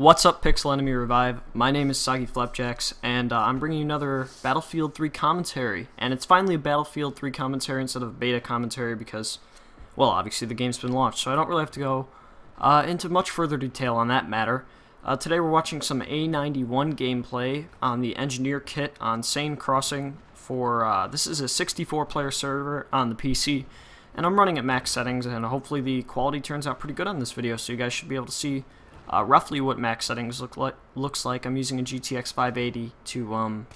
What's up, pixelenemyRevive? My name is SoggyFlapjackes, and I'm bringing you another Battlefield 3 commentary. And it's finally a Battlefield 3 commentary instead of a beta commentary because, well, obviously the game's been launched, so I don't really have to go into much further detail on that matter. Today we're watching some A91 gameplay on the Engineer kit on Sane Crossing for, this is a 64-player server on the PC. And I'm running at max settings, and hopefully the quality turns out pretty good on this video, so you guys should be able to see roughly what max settings looks like. I'm using a GTX 580 to, well,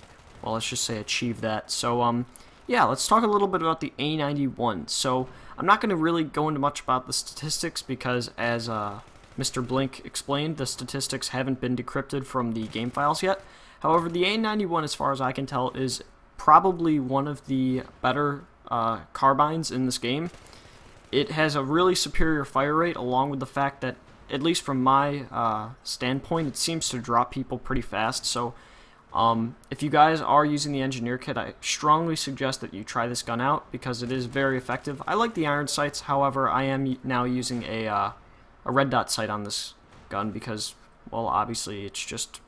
let's just say achieve that. So, yeah, let's talk a little bit about the A91. So, I'm not going to really go into much about the statistics because, as Mr. Blink explained, the statistics haven't been decrypted from the game files yet. However, the A91, as far as I can tell, is probably one of the better carbines in this game. It has a really superior fire rate, along with the fact that, at least from my standpoint, it seems to drop people pretty fast. So if you guys are using the Engineer kit, I strongly suggest that you try this gun out because it is very effective. I like the iron sights, however, I am now using a red dot sight on this gun because, well, obviously it's just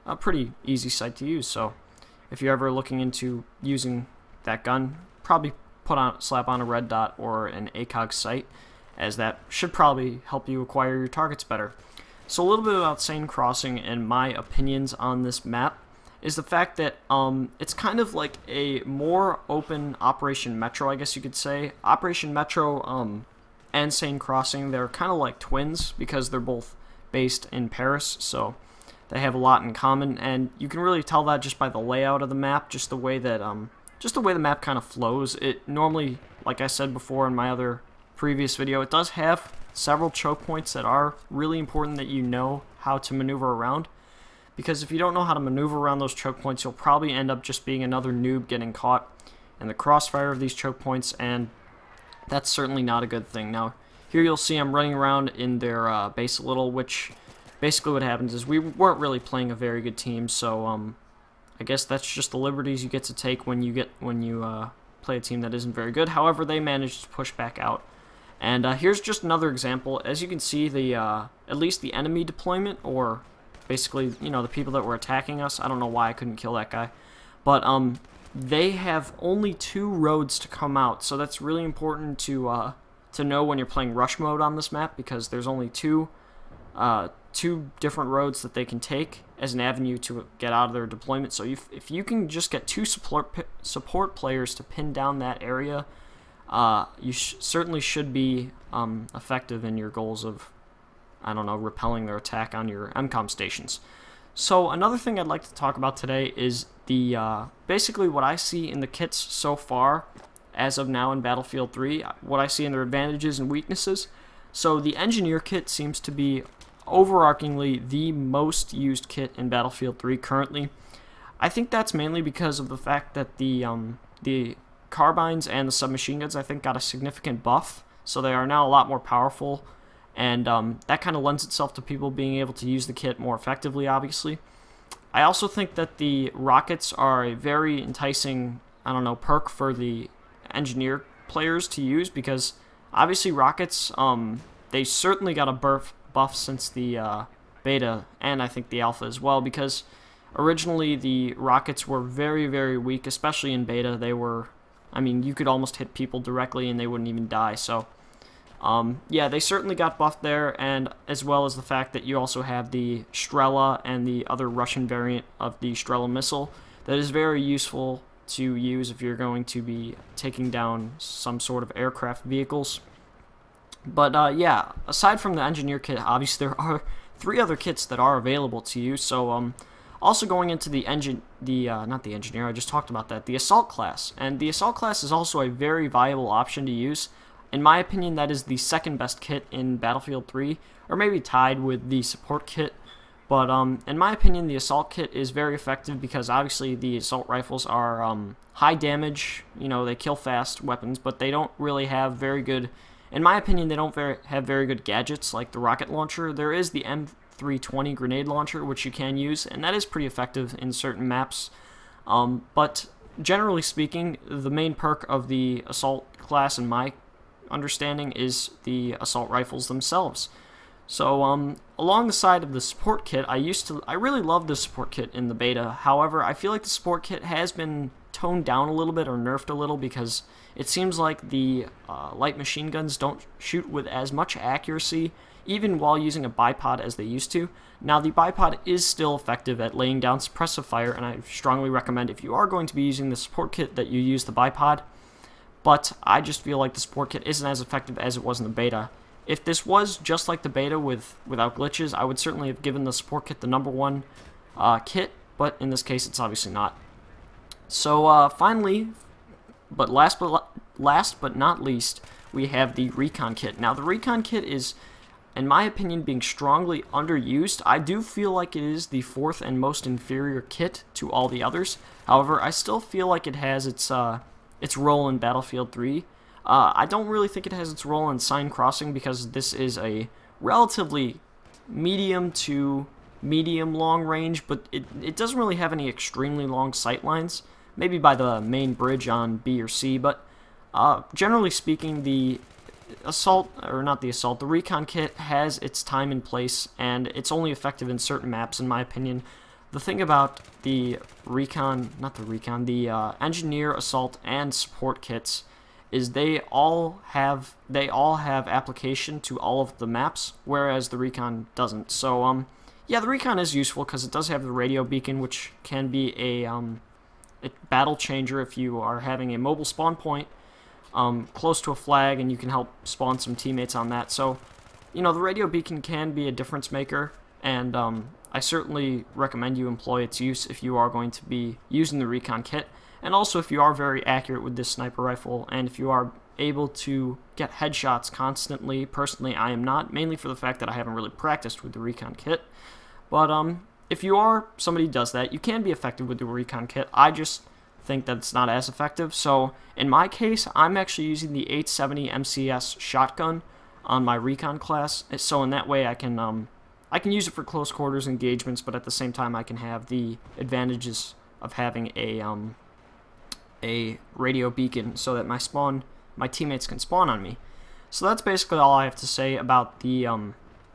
a pretty easy sight to use. So if you're ever looking into using that gun, probably slap on a red dot or an ACOG sight, as that should probably help you acquire your targets better. So a little bit about Sane Crossing and my opinions on this map is the fact that it's kind of like a more open Operation Metro, I guess you could say. Operation Metro and Sane Crossing, they're kind of like twins because they're both based in Paris, so they have a lot in common, and you can really tell that just by the layout of the map, just the way that the map kind of flows. It normally, like I said before in my other previous video, it does have several choke points that are really important that you know how to maneuver around, because if you don't know how to maneuver around those choke points, you'll probably end up just being another noob getting caught in the crossfire of these choke points, and that's certainly not a good thing. Now, here you'll see I'm running around in their base a little, which basically what happens is we weren't really playing a very good team, so I guess that's just the liberties you get to take when you play a team that isn't very good. However, they managed to push back out. And here's just another example. As you can see, the at least the enemy deployment, or basically, you know, the people that were attacking us, I don't know why I couldn't kill that guy, but they have only 2 roads to come out, so that's really important to know when you're playing rush mode on this map, because there's only two different roads that they can take as an avenue to get out of their deployment. So if you can just get 2 support players to pin down that area, you certainly should be effective in your goals of, I don't know, repelling their attack on your MCOM stations. So another thing I'd like to talk about today is the basically what I see in the kits so far as of now in Battlefield 3, what I see in their advantages and weaknesses. So the Engineer kit seems to be overarchingly the most used kit in Battlefield 3 currently. I think that's mainly because of the fact that the carbines and the submachine guns, I think, got a significant buff, so they are now a lot more powerful, and that kind of lends itself to people being able to use the kit more effectively, obviously. I also think that the rockets are a very enticing, I don't know, perk for the Engineer players to use, because obviously rockets, they certainly got a buff since the beta, and I think the alpha as well, because originally the rockets were very, very weak, especially in beta. They were, I mean, you could almost hit people directly and they wouldn't even die. So, yeah, they certainly got buffed there, and as well as the fact that you also have the Strela and the other Russian variant of the Strela missile that is very useful to use if you're going to be taking down some sort of aircraft vehicles. But, yeah, aside from the Engineer kit, obviously there are 3 other kits that are available to you. So, also going into the not the Engineer, I just talked about that, the Assault class. And the Assault class is also a very viable option to use. In my opinion, that is the second best kit in Battlefield 3, or maybe tied with the Support kit. But in my opinion, the Assault kit is very effective because obviously the Assault rifles are high damage, you know, they kill fast weapons, but they don't really have very good, in my opinion, they don't have very good gadgets like the rocket launcher. There is the M320 grenade launcher, which you can use, and that is pretty effective in certain maps. But generally speaking, the main perk of the Assault class, in my understanding, is the assault rifles themselves. So along the side of the support kit, I really loved the support kit in the beta. However, I feel like the support kit has been toned down a little bit or nerfed a little because it seems like the light machine guns don't shoot with as much accuracy even while using a bipod as they used to. Now the bipod is still effective at laying down suppressive fire, and I strongly recommend if you are going to be using the support kit that you use the bipod, but I just feel like the support kit isn't as effective as it was in the beta. If this was just like the beta without glitches, I would certainly have given the support kit the #1 kit, but in this case it's obviously not. So finally, but last but not least, we have the recon kit. Now the recon kit is, in my opinion, being strongly underused. I do feel like it is the 4th and most inferior kit to all the others. However, I still feel like it has its role in Battlefield 3. I don't really think it has its role in Sign Crossing because this is a relatively medium to medium long range, but it doesn't really have any extremely long sight lines. Maybe by the main bridge on B or C, but generally speaking, the the recon kit has its time and place, and it's only effective in certain maps, in my opinion. The thing about the engineer, assault, and support kits is they all have application to all of the maps, whereas the recon doesn't. So yeah, the recon is useful because it does have the radio beacon, which can be a battle changer if you are having a mobile spawn point close to a flag, and you can help spawn some teammates on that. So, you know, the radio beacon can be a difference maker, and I certainly recommend you employ its use if you are going to be using the recon kit, and also if you are very accurate with this sniper rifle, and if you are able to get headshots constantly. Personally, I am not, mainly for the fact that I haven't really practiced with the recon kit, but if you are somebody who does that, you can be effective with the recon kit. I just think that it's not as effective. So in my case, I'm actually using the 870 MCS shotgun on my recon class, so in that way I can use it for close quarters engagements, but at the same time I can have the advantages of having a radio beacon so that my teammates can spawn on me. So that's basically all I have to say about the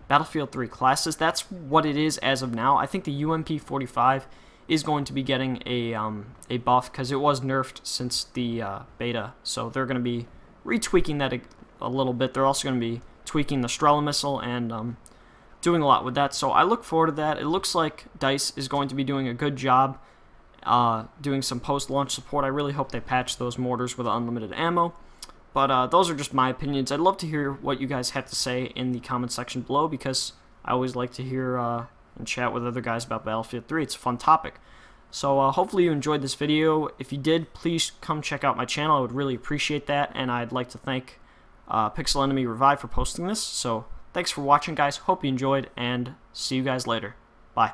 Battlefield 3 classes. That's what it is as of now. I think the UMP-45 is going to be getting a buff because it was nerfed since the beta, so they're going to be retweaking that a little bit. They're also going to be tweaking the Strela missile and doing a lot with that, so I look forward to that. It looks like DICE is going to be doing a good job doing some post-launch support. I really hope they patch those mortars with unlimited ammo. But those are just my opinions. I'd love to hear what you guys have to say in the comment section below, because I always like to hear and chat with other guys about Battlefield 3. It's a fun topic. So hopefully you enjoyed this video. If you did, please come check out my channel. I would really appreciate that, and I'd like to thank pixelenemyRevive for posting this. So thanks for watching, guys. Hope you enjoyed, and see you guys later. Bye.